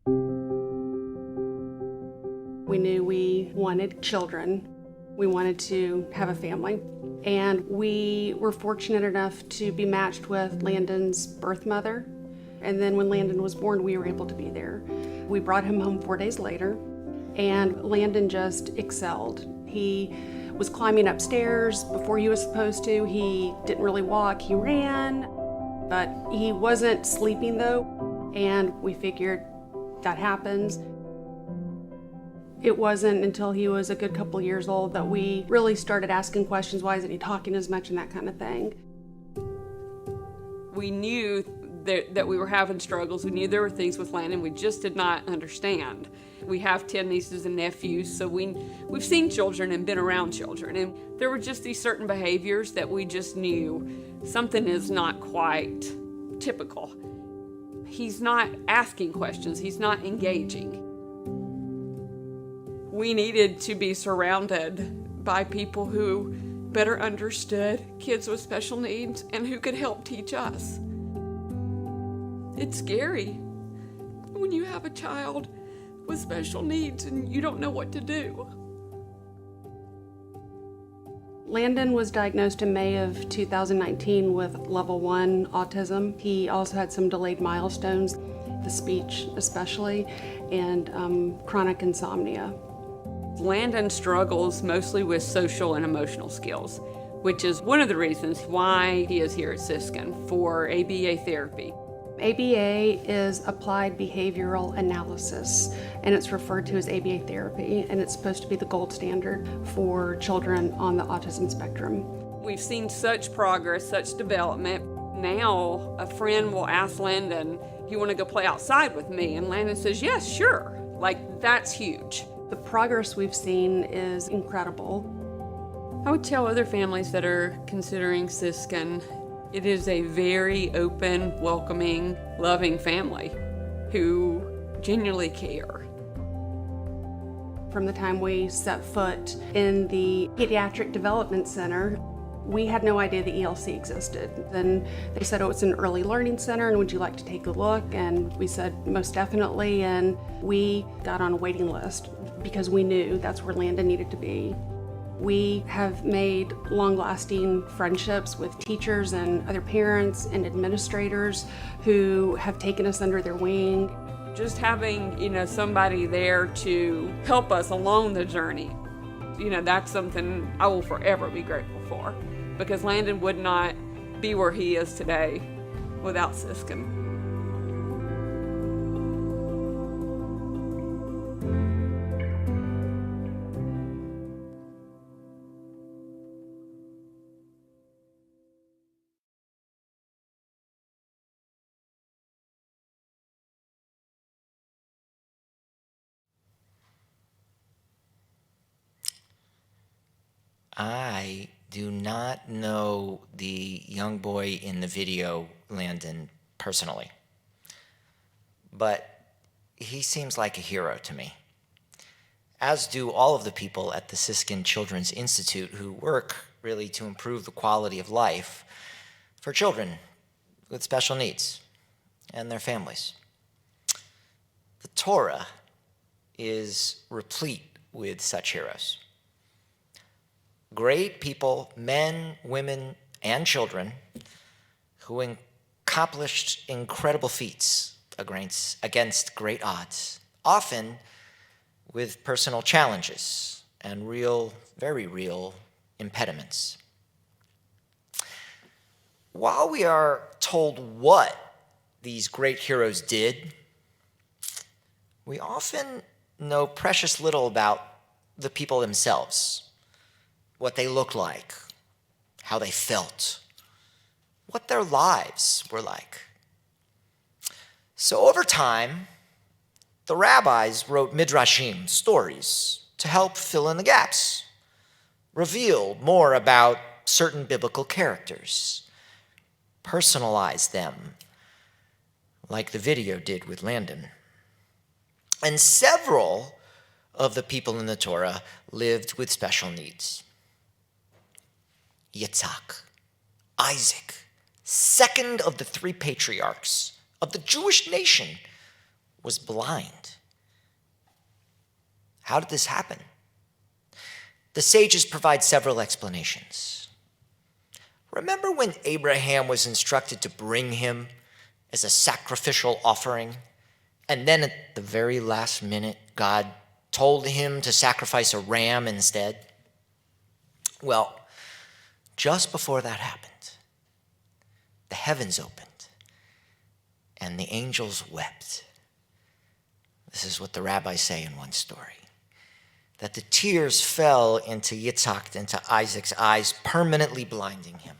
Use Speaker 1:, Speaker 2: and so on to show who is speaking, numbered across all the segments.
Speaker 1: We knew we wanted children. We wanted to have a family. And we were fortunate enough to be matched with Landon's birth mother. And then when Landon was born, we were able to be there. We brought him home 4 days later, and Landon just excelled. He was climbing upstairs before he was supposed to. He didn't really walk, he ran, but he wasn't sleeping though, and we figured that happens. It wasn't until he was a good couple years old that we really started asking questions, why isn't he talking as much and that kind of thing.
Speaker 2: We knew that we were having struggles. We knew there were things with Landon we just did not understand. We have 10 nieces and nephews, so we've seen children and been around children, and there were just these certain behaviors that we just knew something is not quite typical. He's not asking questions, he's not engaging. We needed to be surrounded by people who better understood kids with special needs and who could help teach us. It's scary when you have a child with special needs and you don't know what to do.
Speaker 1: Landon was diagnosed in May of 2019 with level 1 autism. He also had some delayed milestones, the speech especially, and chronic insomnia.
Speaker 2: Landon struggles mostly with social and emotional skills, which is one of the reasons why he is here at Siskin for ABA therapy.
Speaker 1: ABA is Applied Behavioral Analysis, and it's referred to as ABA therapy, and it's supposed to be the gold standard for children on the autism spectrum.
Speaker 2: We've seen such progress, such development. Now a friend will ask Landon, you want to go play outside with me? And Landon says, yes, sure. Like, that's huge.
Speaker 1: The progress we've seen is incredible.
Speaker 2: I would tell other families that are considering Siskin, it is a very open, welcoming, loving family who genuinely care.
Speaker 1: From the time we set foot in the Pediatric Development Center, we had no idea the ELC existed. Then they said, oh, it's an early learning center, and would you like to take a look? And we said, most definitely, and we got on a waiting list because we knew that's where Landon needed to be. We have made long-lasting friendships with teachers and other parents and administrators who have taken us under their wing.
Speaker 2: Just having, somebody there to help us along the journey, that's something I will forever be grateful for, because Landon would not be where he is today without Siskin.
Speaker 3: I do not know the young boy in the video, Landon, personally, but he seems like a hero to me, as do all of the people at the Siskin Children's Institute who work really to improve the quality of life for children with special needs and their families. The Torah is replete with such heroes. Great people, men, women, and children, who accomplished incredible feats against great odds, often with personal challenges and real, very real impediments. While we are told what these great heroes did, we often know precious little about the people themselves. What they looked like, how they felt, what their lives were like. So over time, the rabbis wrote midrashim, stories, to help fill in the gaps, reveal more about certain biblical characters, personalize them, like the video did with Landon. And several of the people in the Torah lived with special needs. Yitzhak, Isaac, second of the three patriarchs of the Jewish nation, was blind. How did this happen? The sages provide several explanations. Remember when Abraham was instructed to bring him as a sacrificial offering, and then at the very last minute, God told him to sacrifice a ram instead? Well, just before that happened, the heavens opened, and the angels wept. This is what the rabbis say in one story, that the tears fell into Yitzhak, into Isaac's eyes, permanently blinding him.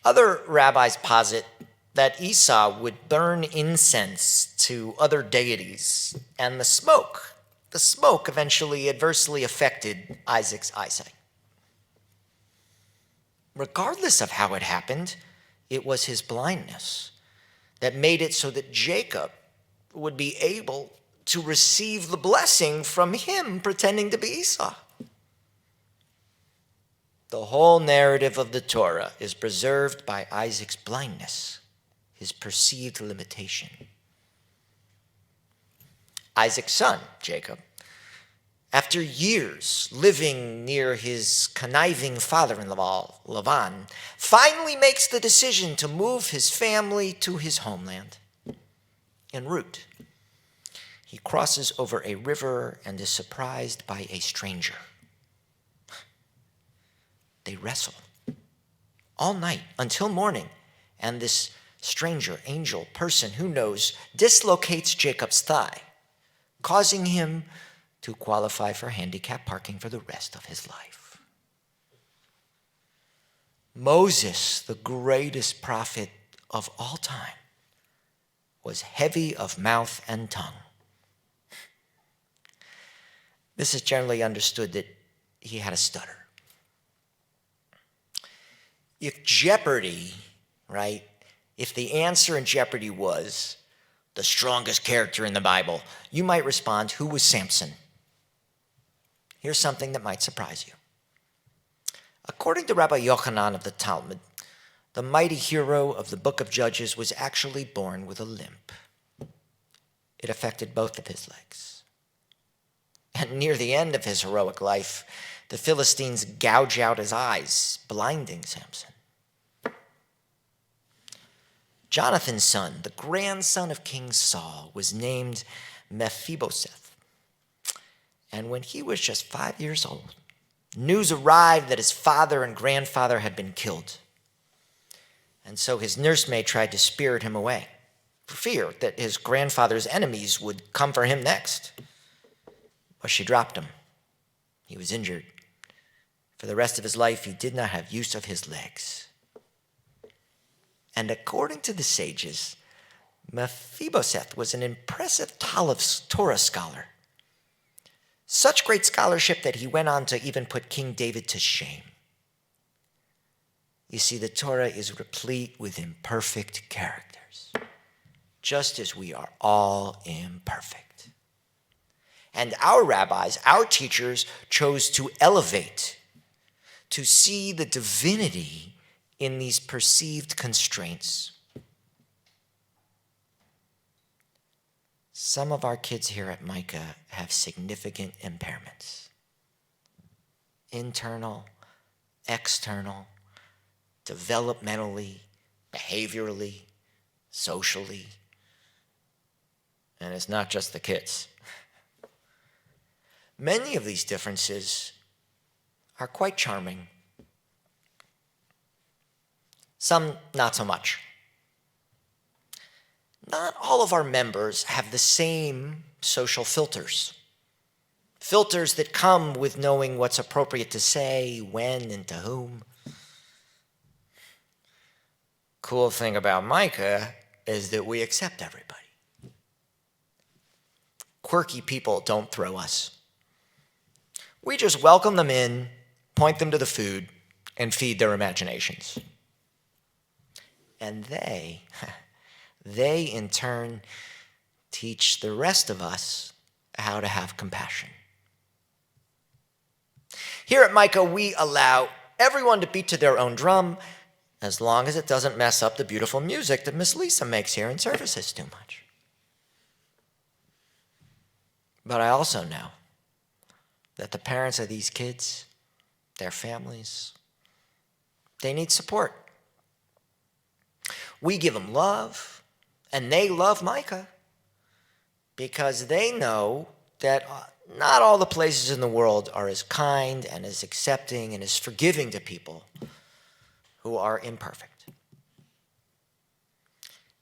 Speaker 3: Other rabbis posit that Esau would burn incense to other deities, and the smoke eventually adversely affected Isaac's eyesight. Regardless of how it happened, it was his blindness that made it so that Jacob would be able to receive the blessing from him pretending to be Esau. The whole narrative of the Torah is preserved by Isaac's blindness, his perceived limitation. Isaac's son, Jacob, after years living near his conniving father-in-law, Laban, finally makes the decision to move his family to his homeland. En route, he crosses over a river and is surprised by a stranger. They wrestle all night until morning, and this stranger, angel, person, who knows, dislocates Jacob's thigh, causing him to qualify for handicap parking for the rest of his life. Moses, the greatest prophet of all time, was heavy of mouth and tongue. This is generally understood that he had a stutter. If Jeopardy, right, if the answer in Jeopardy was the strongest character in the Bible, you might respond, who was Samson? Here's something that might surprise you. According to Rabbi Yochanan of the Talmud, the mighty hero of the book of Judges was actually born with a limp. It affected both of his legs. And near the end of his heroic life, the Philistines gouge out his eyes, blinding Samson. Jonathan's son, the grandson of King Saul, was named Mephibosheth. And when he was just 5 years old, news arrived that his father and grandfather had been killed. And so his nursemaid tried to spirit him away, for fear that his grandfather's enemies would come for him next. But she dropped him. He was injured. For the rest of his life, he did not have use of his legs. And according to the sages, Mephibosheth was an impressive Torah scholar. Such great scholarship that he went on to even put King David to shame. You see, the Torah is replete with imperfect characters, just as we are all imperfect. And our rabbis, our teachers, chose to elevate, to see the divinity in these perceived constraints. Some of our kids here at Micah have significant impairments. Internal, external, developmentally, behaviorally, socially. And it's not just the kids. Many of these differences are quite charming. Some not so much. Not all of our members have the same social filters. Filters that come with knowing what's appropriate to say, when, and to whom. Cool thing about Micah is that we accept everybody. Quirky people don't throw us. We just welcome them in, point them to the food, and feed their imaginations. And they in turn teach the rest of us how to have compassion. Here at Micah, we allow everyone to beat to their own drum, as long as it doesn't mess up the beautiful music that Miss Lisa makes here in services too much. But I also know that the parents of these kids, their families, they need support. We give them love, and they love Micah because they know that not all the places in the world are as kind and as accepting and as forgiving to people who are imperfect.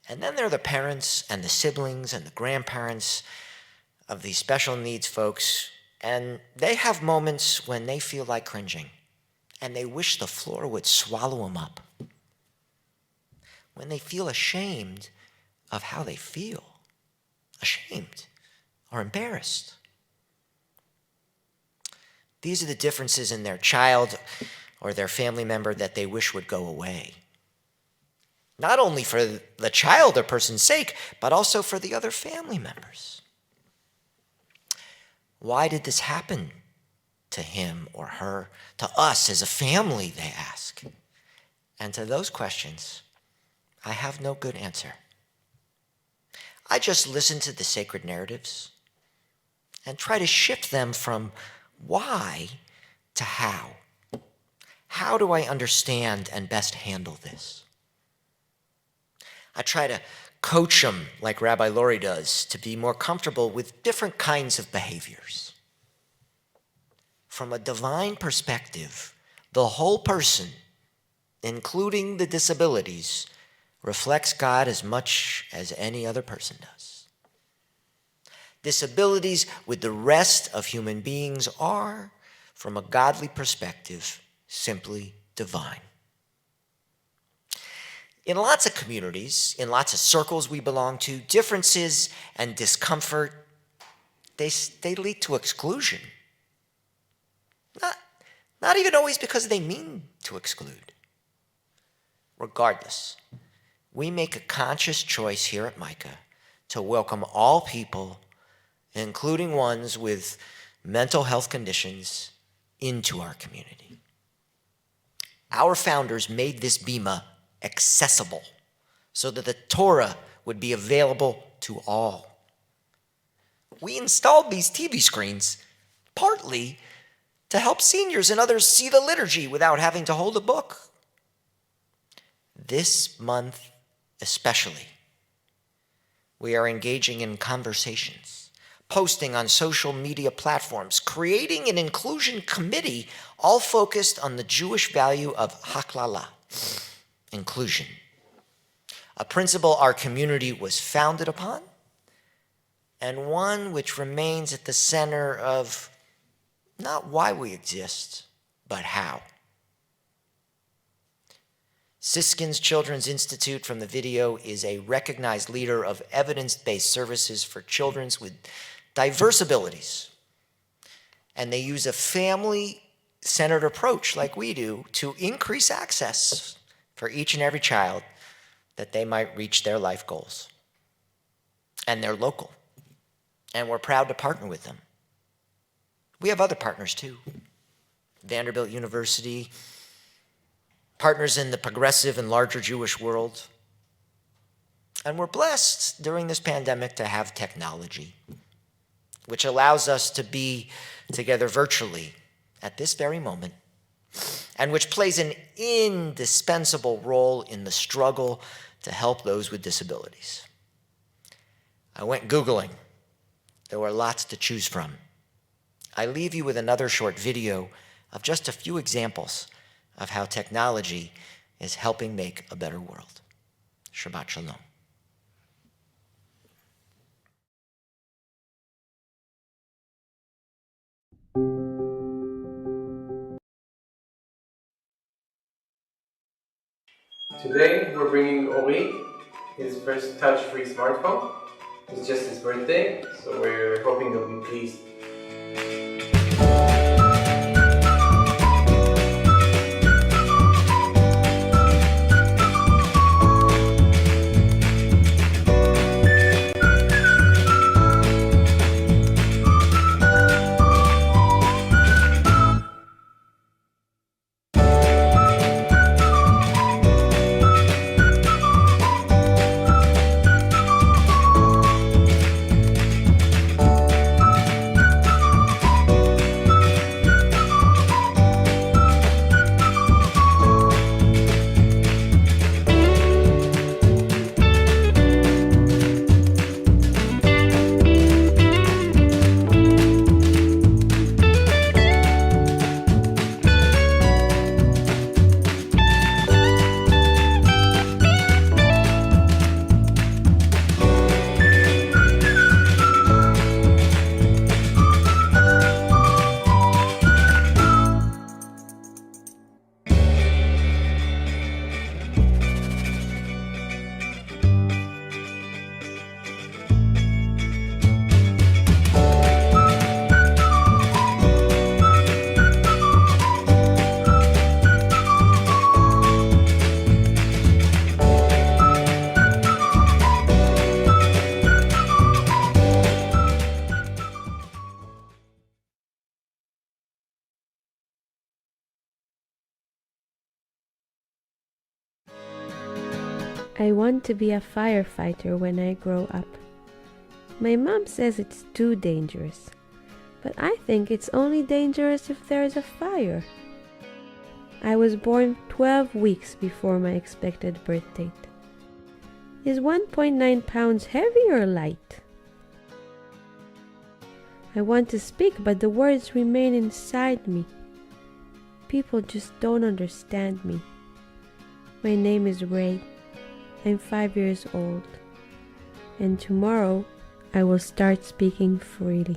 Speaker 3: And then there are the parents and the siblings and the grandparents of these special needs folks, and they have moments when they feel like cringing, and they wish the floor would swallow them up. When they feel ashamed of how they feel, ashamed or embarrassed. These are the differences in their child or their family member that they wish would go away. Not only for the child or person's sake, but also for the other family members. Why did this happen to him or her, to us as a family, they ask? And to those questions, I have no good answer. I just listen to the sacred narratives and try to shift them from why to how. How do I understand and best handle this? I try to coach them, like Rabbi Lori does, to be more comfortable with different kinds of behaviors. From a divine perspective, the whole person, including the disabilities, reflects God as much as any other person does. Disabilities with the rest of human beings are, from a godly perspective, simply divine. In lots of communities, in lots of circles we belong to, differences and discomfort, they lead to exclusion. Not even always because they mean to exclude. Regardless, we make a conscious choice here at Micah to welcome all people, including ones with mental health conditions, into our community. Our founders made this bima accessible so that the Torah would be available to all. We installed these TV screens partly to help seniors and others see the liturgy without having to hold a book. This month especially, we are engaging in conversations, posting on social media platforms, creating an inclusion committee, all focused on the Jewish value of haklala, inclusion, a principle our community was founded upon, and one which remains at the center of not why we exist, but how. Siskin's Children's Institute from the video is a recognized leader of evidence-based services for children with diverse abilities. And they use a family-centered approach like we do to increase access for each and every child that they might reach their life goals. And they're local. And we're proud to partner with them. We have other partners too. Vanderbilt University, partners in the progressive and larger Jewish world. And we're blessed during this pandemic to have technology, which allows us to be together virtually at this very moment, and which plays an indispensable role in the struggle to help those with disabilities. I went Googling. There were lots to choose from. I leave you with another short video of just a few examples of how technology is helping make a better world. Shabbat Shalom.
Speaker 4: Today we're bringing Ori his first touch-free smartphone. It's just his birthday, so we're hoping he'll be pleased.
Speaker 5: I want to be a firefighter when I grow up. My mom says it's too dangerous, but I think it's only dangerous if there's a fire. I was born 12 weeks before my expected birth date. Is 1.9 pounds heavy or light? I want to speak, but the words remain inside me. People just don't understand me. My name is Ray. I'm 5 years old. And tomorrow, I will start speaking freely.